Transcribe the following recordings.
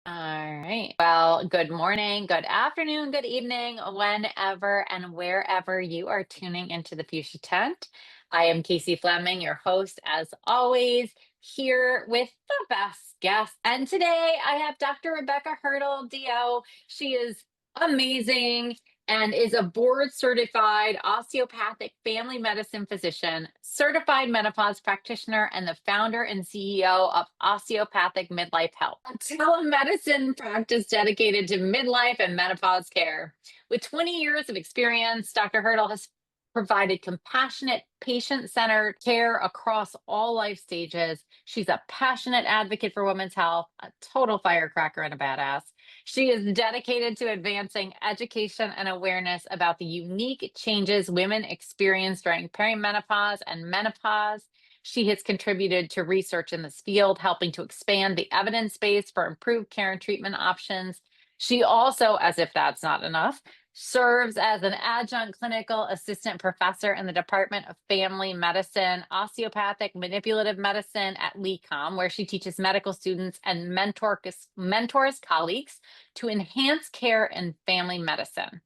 All right. Well, good morning, good afternoon, good evening, whenever and wherever you are tuning into the Fuchsia Tent. I am Kacy Fleming, your host, as always, here with the best guest. And today I have Dr. Rebbecca Hertel, DO. She is amazing and is a board certified osteopathic family medicine physician, certified menopause practitioner, and the founder and CEO of Osteopathic Midlife Health, a telemedicine practice dedicated to midlife and menopause care. With 20 years of experience, Dr. Hertel has provided compassionate, patient centered care across all life stages. She's a passionate advocate for women's health, a total firecracker, and a badass. She is dedicated to advancing education and awareness about the unique changes women experience during perimenopause and menopause. She has contributed to research in this field, helping to expand the evidence base for improved care and treatment options. She also, as if that's not enough, serves as an adjunct clinical assistant professor in the Department of Family Medicine, Osteopathic Manipulative Medicine at LECOM, where she teaches medical students and mentors colleagues to enhance care in family medicine.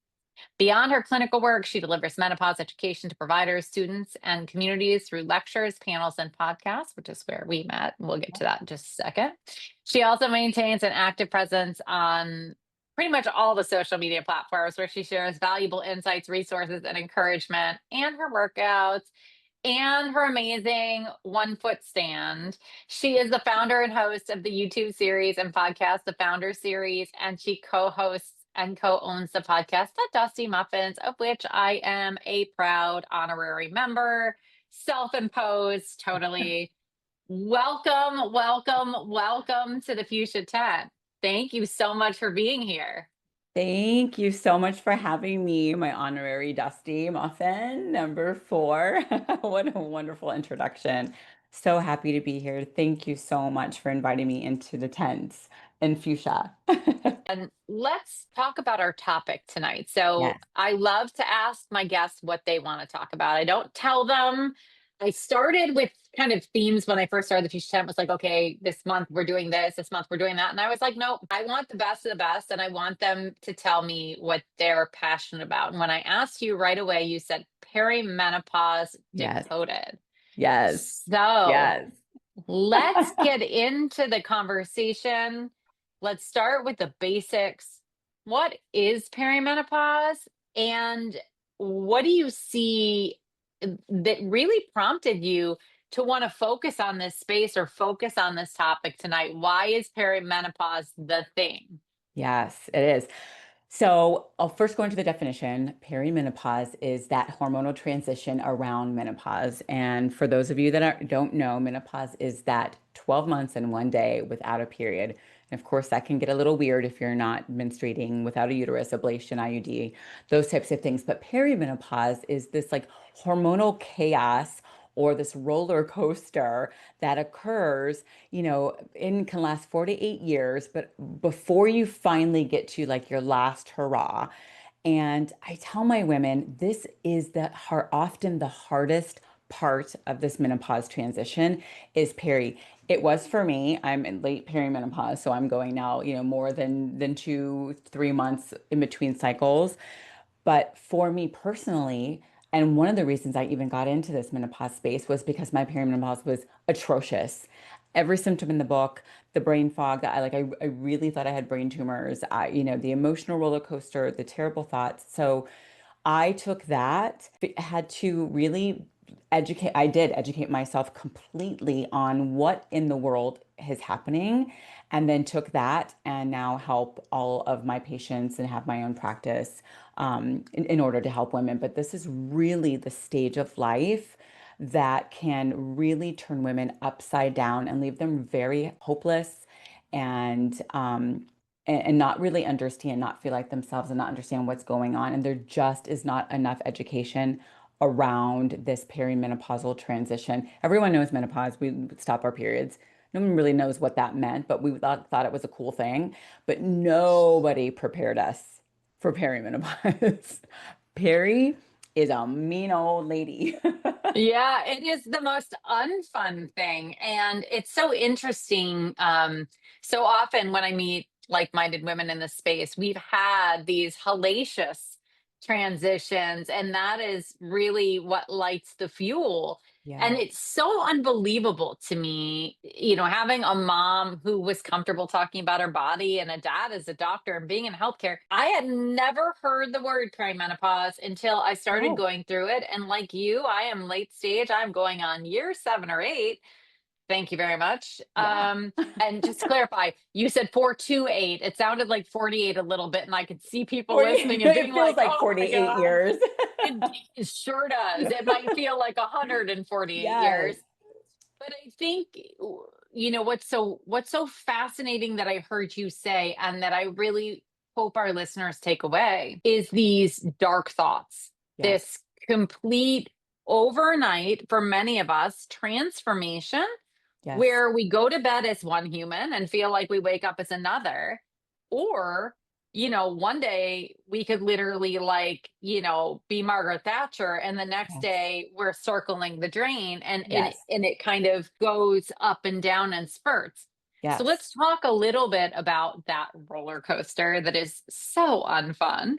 Beyond her clinical work, she delivers menopause education to providers, students, and communities through lectures, panels, and podcasts, which is where we met. We'll get to that in just a second. She also maintains an active presence on pretty much all the social media platforms where she shares valuable insights, resources, and encouragement, and her workouts and her amazing 1 foot stand. She is the founder and host of the YouTube series and podcast, The Founder Series, and she co-hosts and co-owns the podcast, The Dusty Muffins, of which I am a proud honorary member, self-imposed, totally. Welcome, welcome, welcome to the Fuchsia Tent. Thank you so much for being here. Thank you so much for having me, my honorary Dusty Muffin, number 4. What a wonderful introduction. So happy to be here. Thank you so much for inviting me into the tents in Fuchsia. And let's talk about our topic tonight. So Yes. I love to ask my guests what they want to talk about. I don't tell them. I started with kind of themes when I first started the Fuchsia Tent. Was like, okay, this month we're doing this month we're doing that. And I was like, nope, I want the best of the best. And I want them to tell me what they're passionate about. And when I asked you right away, you said perimenopause Yes. decoded. Yes. So Yes. let's get into the conversation. Let's start with the basics. What is perimenopause? And what do you see that really prompted you to want to focus on this space or focus on this topic tonight? Why is perimenopause the thing? Yes, it is. So I'll first go into the definition. Perimenopause is that hormonal transition around menopause. And for those of you that don't know, menopause is that 12 months and 1 day without a period. And of course, that can get a little weird if you're not menstruating without a uterus, ablation, IUD, those types of things. But perimenopause is this like hormonal chaos or this roller coaster that occurs, can last 4 to 8 years, but before you finally get to like your last hurrah. And I tell my women, this is often the hardest part of this menopause transition is peri. It was for me. I'm in late perimenopause, so I'm going now, more than 2, 3 months in between cycles. But for me personally, and one of the reasons I even got into this menopause space was because my perimenopause was atrocious. Every symptom in the book, the brain fog that I really thought I had brain tumors, the emotional roller coaster, the terrible thoughts. So I took that, had to really I did educate myself completely on what in the world is happening, and then took that and now help all of my patients and have my own practice in order to help women. But this is really the stage of life that can really turn women upside down and leave them very hopeless and not really understand, not feel like themselves and not understand what's going on. And there just is not enough education around this perimenopausal transition. Everyone knows menopause. We stop our periods. No one really knows what that meant, but we thought it was a cool thing. But nobody prepared us for perimenopause. Peri is a mean old lady. Yeah, it is the most unfun thing. And it's so interesting. So often when I meet like-minded women in this space, we've had these hellacious transitions, and that is really what lights the fuel. And Yeah. it's so unbelievable to me, having a mom who was comfortable talking about her body and a dad as a doctor and being in healthcare. I had never heard the word perimenopause until I started Oh, going through it. And like you, I am late stage. I'm going on year 7 or 8. Thank you very much. yeah. And just to clarify, you said 428. It sounded like 48 a little bit, and I could see people 40, listening and being it feels like, like "Oh my 48 god." years. It sure does. It might feel like 148 Yes. years. But I think what's so fascinating that I heard you say, and that I really hope our listeners take away, is these dark thoughts. Yes. This complete overnight, for many of us, transformation Yes. where we go to bed as one human and feel like we wake up as another. Or, one day we could literally, like, be Margaret Thatcher, and the next Yes. day we're circling the drain, Yes. and it kind of goes up and down in spurts. So Yes. let's talk a little bit about that roller coaster that is so unfun.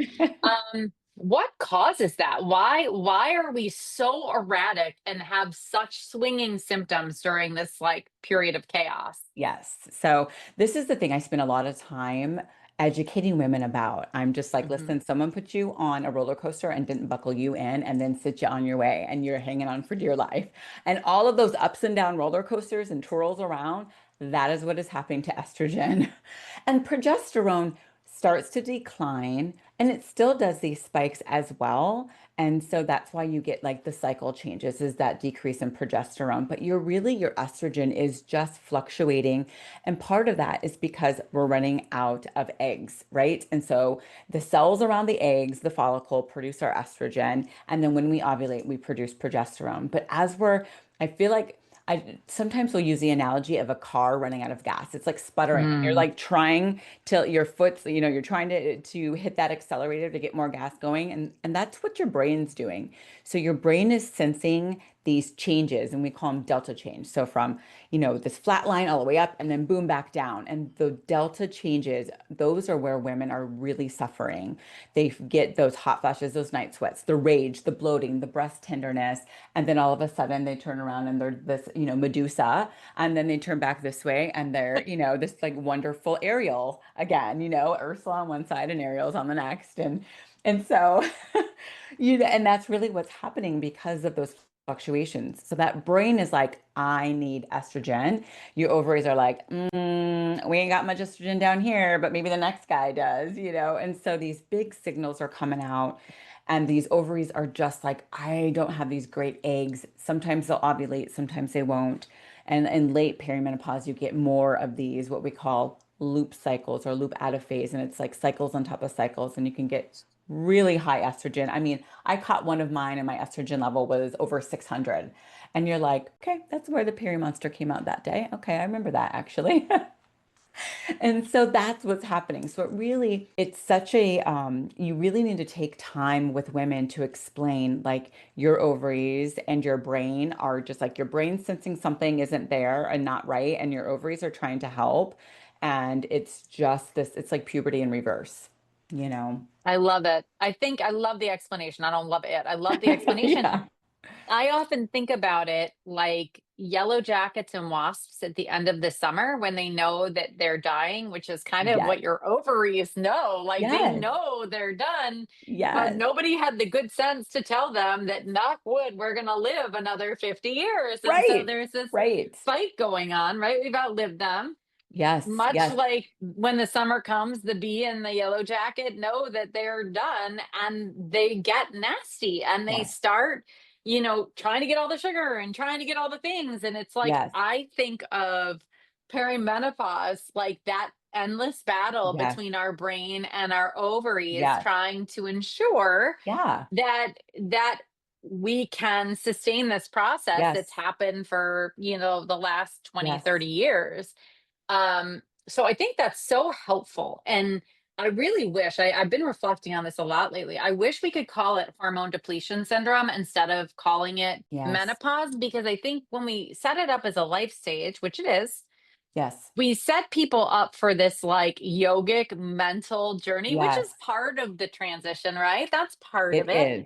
What causes that? Why are we so erratic and have such swinging symptoms during this, like, period of chaos? Yes. So this is the thing I spend a lot of time educating women about. I'm just like, Mhm. listen, someone put you on a roller coaster and didn't buckle you in and then sit you on your way and you're hanging on for dear life. And all of those ups and down roller coasters and twirls around, that is what is happening to estrogen. And progesterone starts to decline and it still does these spikes as well. And so that's why you get like the cycle changes, is that decrease in progesterone. But your estrogen is just fluctuating. And part of that is because we're running out of eggs, right? And so the cells around the eggs, the follicle, produce our estrogen. And then when we ovulate, we produce progesterone. But I feel like I sometimes will use the analogy of a car running out of gas. It's like sputtering. You're Mm. like trying till your foot, you're trying to hit that accelerator to get more gas going, and that's what your brain's doing. So your brain is sensing these changes, and we call them delta change. So from, this flat line all the way up and then boom back down. And the delta changes, those are where women are really suffering. They get those hot flashes, those night sweats, the rage, the bloating, the breast tenderness, and then all of a sudden they turn around and they're this, Medusa, and then they turn back this way and they're, this like wonderful Ariel again, Ursula on one side and Ariel's on the next. And so, and that's really what's happening because of those fluctuations. So that brain is like, I need estrogen. Your ovaries are like, we ain't got much estrogen down here, but maybe the next guy does, And so these big signals are coming out, and these ovaries are just like, I don't have these great eggs. Sometimes they'll ovulate, sometimes they won't. And in late perimenopause, you get more of these, what we call loop cycles or loop out of phase. And it's like cycles on top of cycles, and you can get really high estrogen. I mean, I caught one of mine and my estrogen level was over 600. And you're like, okay, that's where the peri monster came out that day. Okay, I remember that actually. And so that's what's happening. So it's such you really need to take time with women to explain, like, your ovaries and your brain are just like, your brain sensing something isn't there and not right, and your ovaries are trying to help. And it's just this, it's like puberty in reverse, you know? I love it. I love the explanation. I don't love it. I love the explanation. Yeah. I often think about it like yellow jackets and wasps at the end of the summer when they know that they're dying, which is kind of Yes. what your ovaries know. Like, they Yes. know they're done, but Yes. nobody had the good sense to tell them that, knock wood, we're going to live another 50 years. And so Right. there's this Right. fight going on, right? We've outlived them. Yes. Much Yes. like when the summer comes, the bee and the yellow jacket know that they're done, and they get nasty and they Yes. start, trying to get all the sugar and trying to get all the things. And it's like, Yes. I think of perimenopause like that endless battle Yes. between our brain and our ovaries, Yes. trying to ensure Yeah. that we can sustain this process that's Yes. happened for, the last 20, Yes. 30 years. So I think that's so helpful. And I really wish I've been reflecting on this a lot lately. I wish we could call it hormone depletion syndrome instead of calling it Yes. menopause, because I think when we set it up as a life stage, which it is, Yes. We set people up for this like yogic mental journey, which Yes. is part of the transition, right? That's part of It it. is.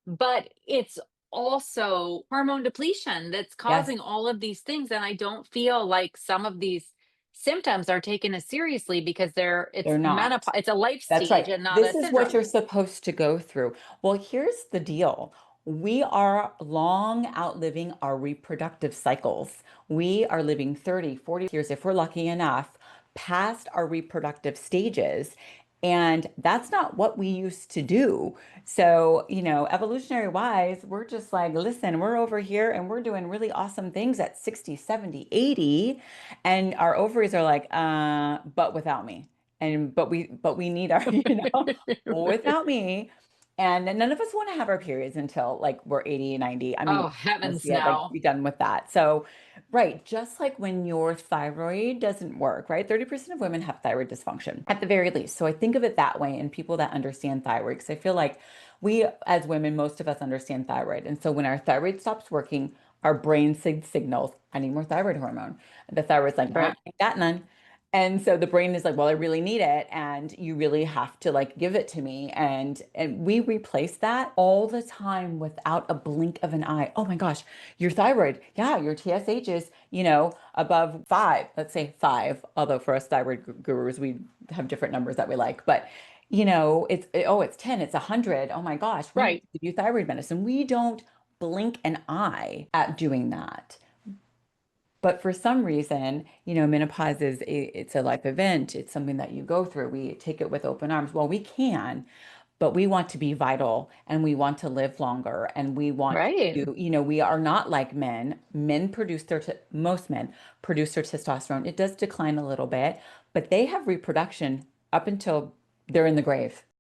But it's also hormone depletion that's Yes. causing all of these things. And I don't feel like some of these symptoms are taken as seriously because it's They're not. menopause, it's a life That's stage right. and not a This is what syndrome. you're supposed to go through. Well, here's the deal. We are long outliving our reproductive cycles. We are living 30, 40 years, if we're lucky enough, past our reproductive stages. And that's not what we used to do. So, evolutionary wise, we're just like, listen, we're over here and we're doing really awesome things at 60, 70, 80. And our ovaries are like, but without me. But we need our, without me. And none of us want to have our periods until like we're 80, 90. I Oh, mean, heavens, honestly, I'd like to no. be done with that. So, right, just like when your thyroid doesn't work, right? 30% of women have thyroid dysfunction at the very least. So I think of it that way and people that understand thyroid, because I feel like we as women, most of us understand thyroid. And so when our thyroid stops working, our brain signals, I need more thyroid hormone. The thyroid's like, Right. ain't got none. And so the brain is like, well, I really need it, and you really have to like give it to me. And we replace that all the time without a blink of an eye. Oh my gosh, your thyroid, yeah, your TSH is, above 5, let's say 5. Although for us thyroid gurus, we have different numbers that we like. But it's 10, it's 100. Oh my gosh, we need Right. to give you thyroid medicine. We don't blink an eye at doing that. But for some reason, menopause it's a life event. It's something that you go through. We take it with open arms. Well, we can, but we want to be vital and we want to live longer and we want Right. to, we are not like men. Most men produce their testosterone. It does decline a little bit, but they have reproduction up until they're in the grave.